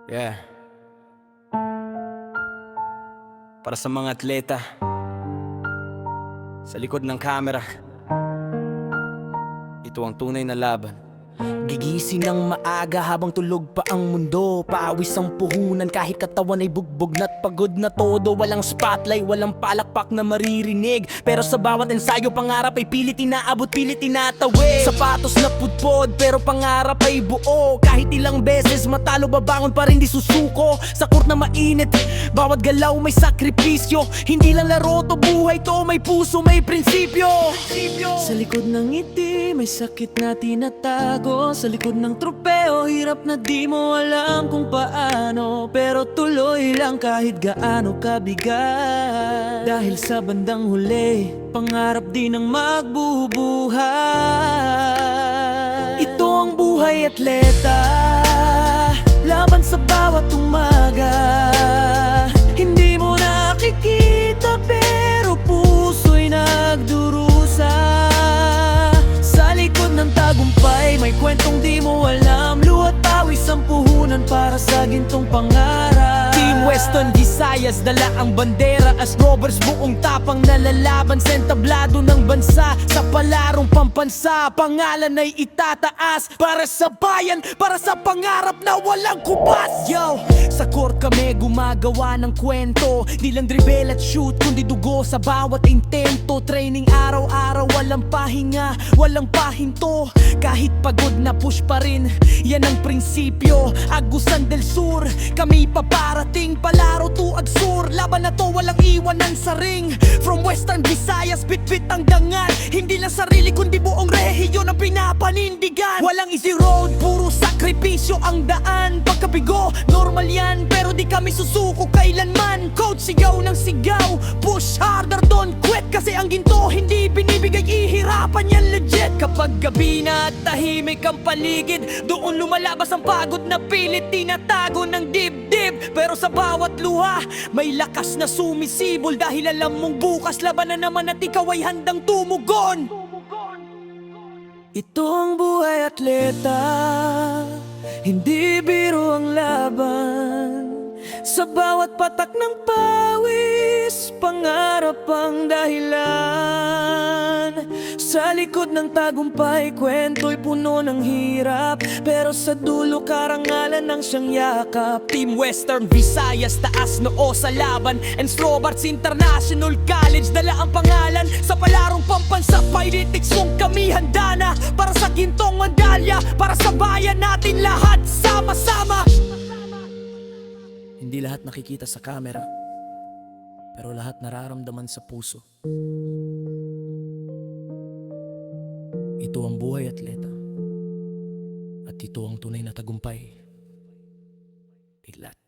Yeah. Para sa mga atleta sa likod ng kamera, ito ang tunay na laban. Gigising ng maaga habang tulog pa ang mundo. Paawis ang puhunan kahit katawan ay bugbog na't pagod na todo. Walang spotlight, walang palakpak na maririnig. Pero sa bawat ensayo pangarap ay pilit inaabot, pilit tinatawid. Sapatos na pudpod pero pangarap ay buo. Kahit ilang beses matalo babangon pa rin di susuko. Sa court na mainit, bawat galaw may sakripisyo. Hindi lang laro to, buhay to, may puso, may prinsipyo. Sa likod ng ngiti may sakit na tinatago. Sa likod ng tropeo, hirap na di mo alam kung paano. Pero tuloy lang kahit gaano kabigat. Dahil sa bandang huli, pangarap din ang magbubuhay. Ito ang buhay atleta, laban sa bawat umaga. Hindi mo nakikita pero puso'y nagdurusa. Sa likod ng tagumpay, may kwentong di mo alam. Luhat pawis ang puhunan para sa gintong pangarap. Team Western Visayas, dala ang bandera as robbers, buong tapang nalalaban sa entablado ng bansa. Sa palarong pampansa, pangalan ay itataas para sa bayan, para sa pangarap na walang kubas. Yo, sa court kami gumagawa ng kwento. Di lang dribble at shoot, kundi dugo sa bawat intento. Training araw-araw, walang pahinga, walang pahinto. Kahit pagod na push pa rin, yan ang prinsipyo. Agusan del Sur, kami paparating. Palaro to Agsur, laban na to walang iwanan sa ring. From Western Visayas, bit-bit ang dangal. Hindi lang sarili kundi buong rehiyon ang pinapanindigan. Walang easy road, puro sakripisyo ang daan. Pagkabigo, normal yan, pero di kami susuko kailanman. Coach, sigaw ng sigaw, push harder, don't quit. Kasi ang ginto hindi binibigay, ihirapan yan legit. Kapag gabi na at tahimik ang paligid, doon lumalabas ang pagod na pilit tinatago ng dibdib. Pero sa bawat luha, may lakas na sumisibol. Dahil alam mong bukas laban na naman at ikaw ay handang tumugon. Ito ang buhay atleta, hindi biro ang laban. Sa bawat patak ng pawis, pangarap ang dahilan. Sa likod ng tagumpay, kwento'y puno ng hirap. Pero sa dulo, karangalan ang siyang yakap. Team Western Visayas, taas noo sa laban. And Strobarts International College, dala ang pangalan. Sa palarong pampansa, Pyretics kung kami handa na. Para sa gintong medalya, para sa bayan natin lahat sama-sama. Hindi lahat nakikita sa camera, pero lahat nararamdaman sa puso. Ito ang buhay atleta, at ito ang tunay na tagumpay. Iglat.